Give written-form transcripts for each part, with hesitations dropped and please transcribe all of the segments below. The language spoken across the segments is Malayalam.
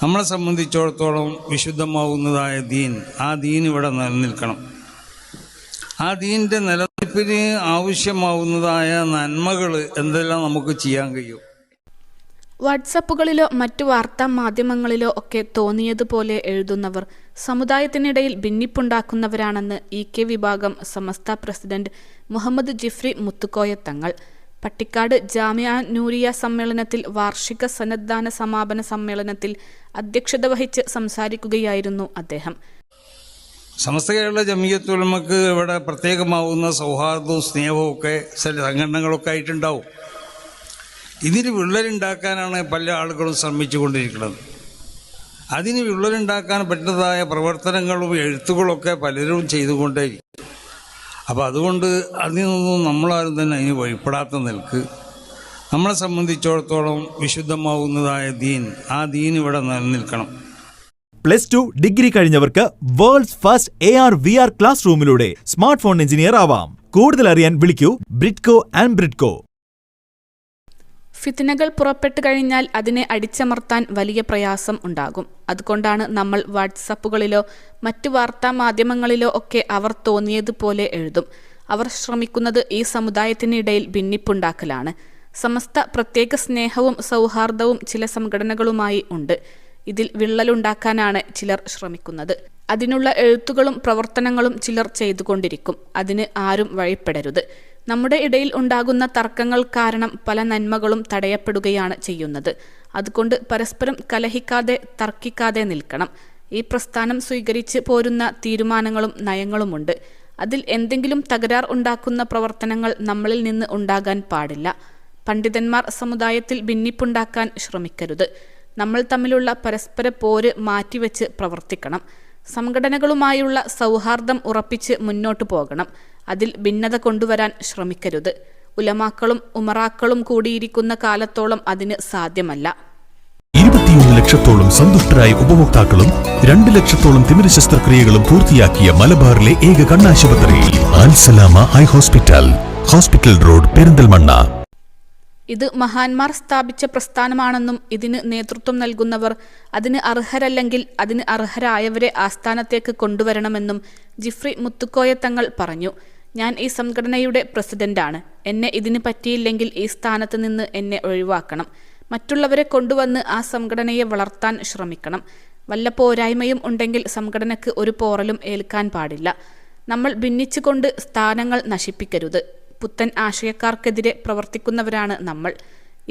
നമ്മളെ സംബന്ധിച്ചിടത്തോളം വിശുദ്ധമാവുന്നതായ ദീൻ, ആ ദീൻ ഇവിടെ നിലനിൽക്കണം. ആ ദീനിൻ്റെ നിലനിൽപ്പിന് ആവശ്യമാവുന്നതായ നന്മകൾ എന്തെല്ലാം നമുക്ക് ചെയ്യാൻ കഴിയും. വാട്സപ്പുകളിലോ മറ്റു വാർത്താ മാധ്യമങ്ങളിലോ ഒക്കെ തോന്നിയതുപോലെ എഴുതുന്നവർ സമുദായത്തിനിടയിൽ ഭിന്നിപ്പുണ്ടാക്കുന്നവരാണെന്ന് EK വിഭാഗം സമസ്ത പ്രസിഡന്റ് മുഹമ്മദ് ജിഫ്രി മുത്തുക്കോയ തങ്ങൾ പട്ടിക്കാട് ജാമിഅ നൂരിയ സമ്മേളനത്തിൽ വാർഷിക സന്നദ്ധാന സമാപന സമ്മേളനത്തിൽ അധ്യക്ഷത വഹിച്ച് സംസാരിക്കുകയായിരുന്നു അദ്ദേഹം. സമസ്ത കേരള ജമിയത്തുൽ ഉലമക്ക് ഇവിടെ പ്രത്യേകമാവുന്ന സൗഹാർദ്ദവും സ്നേഹവും ഒക്കെ സംഘടനകളൊക്കെ ആയിട്ടുണ്ടാവും. ഇതിന് വിള്ളലുണ്ടാക്കാനാണ് പല ആളുകളും ശ്രമിച്ചുകൊണ്ടിരിക്കുന്നത്. അതിന് വിള്ളലുണ്ടാക്കാൻ പറ്റുന്നതായ പ്രവർത്തനങ്ങളും എഴുത്തുകളൊക്കെ പലരും ചെയ്തുകൊണ്ടേയിരിക്കും. അപ്പോൾ അതുകൊണ്ട് അതിൽ നിന്നും നമ്മളാരും തന്നെ അതിന് വഴിപ്പെടാത്ത നിൽക്ക് നമ്മളെ സംബന്ധിച്ചിടത്തോളം വിശുദ്ധമാവുന്നതായ ദീൻ, ആ ദീൻ ഇവിടെ നിലനിൽക്കണം. +2 ഡിഗ്രി കഴിഞ്ഞവർക്ക് വേൾഡ്സ് ഫസ്റ്റ് AR/VR ക്ലാസ് റൂമിലൂടെ സ്മാർട്ട് ഫോൺ എഞ്ചിനീയർ ആവാം. കൂടുതൽ അറിയാൻ വിളിക്കൂ ബ്രിഡ്കോ ആൻഡ് ബ്രിഡ്കോ. ഫിത്നകൾ പുറപ്പെട്ടു കഴിഞ്ഞാൽ അതിനെ അടിച്ചമർത്താൻ വലിയ പ്രയാസം ഉണ്ടാകും. അതുകൊണ്ടാണ് നമ്മൾ വാട്സപ്പുകളിലോ മറ്റു വാർത്താ മാധ്യമങ്ങളിലോ ഒക്കെ അവർ തോന്നിയതുപോലെ എഴുതും. അവർ ശ്രമിക്കുന്നത് ഈ സമുദായത്തിനിടയിൽ ഭിന്നിപ്പുണ്ടാക്കലാണ്. സമസ്ത പ്രത്യേക സ്നേഹവും സൗഹാർദ്ദവും ചില സംഘടനകളുമായി ഉണ്ട്. ഇതിൽ വിള്ളലുണ്ടാക്കാനാണ് ചിലർ ശ്രമിക്കുന്നത്. അതിനുള്ള എഴുത്തുകളും പ്രവർത്തനങ്ങളും ചിലർ ചെയ്തുകൊണ്ടിരിക്കും. അതിന് ആരും വഴിപ്പെടരുത്. നമ്മുടെ ഇടയിൽ ഉണ്ടാകുന്ന തർക്കങ്ങൾ കാരണം പല നന്മകളും തടയപ്പെടുകയാണ് ചെയ്യുന്നത്. അതുകൊണ്ട് പരസ്പരം കലഹിക്കാതെ തർക്കിക്കാതെ നിൽക്കണം. ഈ പ്രസ്ഥാനം സ്വീകരിച്ച് പോരുന്ന തീരുമാനങ്ങളും നയങ്ങളുമുണ്ട്. അതിൽ എന്തെങ്കിലും തകരാർ ഉണ്ടാക്കുന്ന പ്രവർത്തനങ്ങൾ നമ്മളിൽ നിന്ന് ഉണ്ടാകാൻ പാടില്ല. പണ്ഡിതന്മാർ സമുദായത്തിൽ ഭിന്നിപ്പുണ്ടാക്കാൻ ശ്രമിക്കരുത്. നമ്മൾ തമ്മിലുള്ള പരസ്പര പോര് മാറ്റിവെച്ച് പ്രവർത്തിക്കണം. സംഘടനകളുമായുള്ള സൗഹാർദ്ദം ഉറപ്പിച്ച് മുന്നോട്ടു പോകണം. അതിൽ ഭിന്നത കൊണ്ടുവരാൻ ശ്രമിക്കരുത്. ഉലമാക്കളും ഉമറാക്കളും കൂടിയിരിക്കുന്ന കാലത്തോളം അതിന് സാധ്യമല്ല. 21 ലക്ഷത്തോളം സന്തുഷ്ടരായ ഉപഭോക്താക്കളും 2 ലക്ഷത്തോളം തിമിര ശസ്ത്രക്രിയകളും പൂർത്തിയാക്കിയ മലബാറിലെ ഏക കണ്ണാശുപത്രി Al Salama high hospital, hospital road, Perinthalmanna. ഇത് മഹാന്മാർ സ്ഥാപിച്ച പ്രസ്ഥാനമാണെന്നും ഇതിന് നേതൃത്വം നൽകുന്നവർ അതിന് അർഹരല്ലെങ്കിൽ അതിന് അർഹരായവരെ ആസ്ഥാനത്തേക്ക് കൊണ്ടുവരണമെന്നും ജിഫ്രി മുത്തുക്കോയ തങ്ങൾ പറഞ്ഞു. ഞാൻ ഈ സംഘടനയുടെ പ്രസിഡന്റാണ്. എന്നെ ഇതിന് പറ്റിയില്ലെങ്കിൽ ഈ സ്ഥാനത്ത് നിന്ന് എന്നെ ഒഴിവാക്കണം. മറ്റുള്ളവരെ കൊണ്ടുവന്ന് ആ സംഘടനയെ വളർത്താൻ ശ്രമിക്കണം. വല്ല പോരായ്മയും ഉണ്ടെങ്കിൽ സംഘടനയ്ക്ക് ഒരു പോറലും ഏൽക്കാൻ പാടില്ല. നമ്മൾ ഭിന്നിച്ചുകൊണ്ട് സ്ഥാനങ്ങൾ നശിപ്പിക്കരുത്. പുത്തൻ ആശയക്കാർക്കെതിരെ പ്രവർത്തിക്കുന്നവരാണ് നമ്മൾ.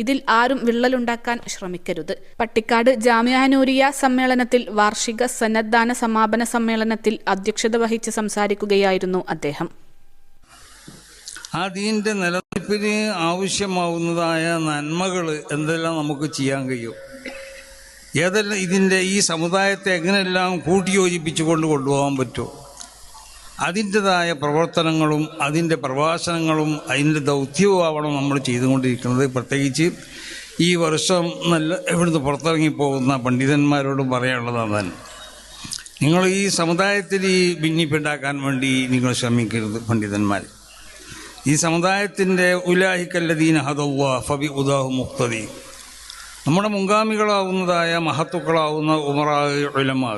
ഇതിൽ ആരും വിള്ളലുണ്ടാക്കാൻ ശ്രമിക്കരുത്. പട്ടിക്കാട് ജാമിഅ നൂരിയ സമ്മേളനത്തിൽ വാർഷിക സന്നദ്ധാന സമാപന സമ്മേളനത്തിൽ അധ്യക്ഷത വഹിച്ച് സംസാരിക്കുകയായിരുന്നു അദ്ദേഹം. ആ ദീനിൻ്റെ നിലനിൽപ്പിന് ആവശ്യമാവുന്നതായ നന്മകൾ എന്തെല്ലാം നമുക്ക് ചെയ്യാൻ കഴിയും, ഏതെല്ലാം ഇതിൻ്റെ ഈ സമുദായത്തെ എങ്ങനെയെല്ലാം കൂട്ടിയോജിപ്പിച്ചു കൊണ്ടുപോകാൻ പറ്റുമോ, അതിൻ്റെതായ പ്രവർത്തനങ്ങളും അതിൻ്റെ പ്രഭാഷണങ്ങളും അതിൻ്റെ ദൗത്യവുമാവണം നമ്മൾ ചെയ്തുകൊണ്ടിരിക്കുന്നത്. പ്രത്യേകിച്ച് ഈ വർഷം ഇവിടുന്ന് പുറത്തിറങ്ങിപ്പോകുന്ന പണ്ഡിതന്മാരോടും പറയാനുള്ളതാണ് തന്നെ. നിങ്ങൾ ഈ സമുദായത്തിൽ ഈ ഭിന്നിപ്പുണ്ടാക്കാൻ വേണ്ടി നിങ്ങൾ ശ്രമിക്കരുത്. പണ്ഡിതന്മാർ ഈ സമുദായത്തിൻ്റെ ഉലാഹിക്കല്ലദീന ഹദല്ലാഹ് ഫബി ഉദാഹു മുഖ്തദി, നമ്മുടെ മുൻഗാമികളാവുന്നതായ മഹത്തുക്കളാവുന്ന ഉമറാ ഉലമാ,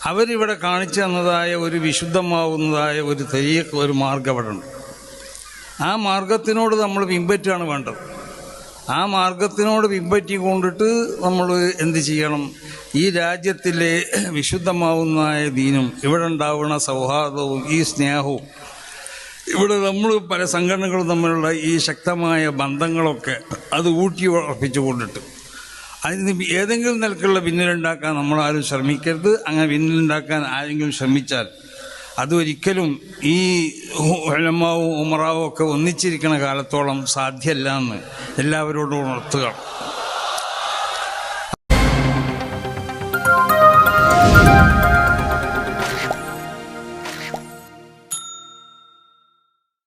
അവരിവിടെ കാണിച്ചു തന്നതായ ഒരു വിശുദ്ധമാവുന്നതായ ഒരു തരീഖ്, ഒരു മാർഗ്ഗം അവിടെ ഉണ്ട്. ആ മാർഗത്തിനോട് നമ്മൾ പിൻപറ്റുകയാണ് വേണ്ടത്. ആ മാർഗത്തിനോട് പിൻപറ്റി കൊണ്ടിട്ട് നമ്മൾ എന്ത് ചെയ്യണം? ഈ രാജ്യത്തിലെ വിശുദ്ധമാവുന്നതായ ദീനും ഇവിടെ ഉണ്ടാവുന്ന സൗഹാർദ്ദവും ഈ സ്നേഹവും ഇവിടെ നമ്മൾ പല സംഘടനകളും തമ്മിലുള്ള ഈ ശക്തമായ ബന്ധങ്ങളൊക്കെ അത് ഊട്ടി ഉറപ്പിച്ചു കൊണ്ടിട്ട് അതിന് ഏതെങ്കിലും നിലക്കുള്ള ഭിന്നലുണ്ടാക്കാൻ നമ്മളാരും ശ്രമിക്കരുത്. അങ്ങനെ ഭിന്നലുണ്ടാക്കാൻ ആരെങ്കിലും ശ്രമിച്ചാൽ അതൊരിക്കലും ഈ ഉലമാവും ഉമറാവും ഒക്കെ ഒന്നിച്ചിരിക്കുന്ന കാലത്തോളം സാധ്യമല്ല എന്ന് എല്ലാവരോടും ഉണർത്തുക.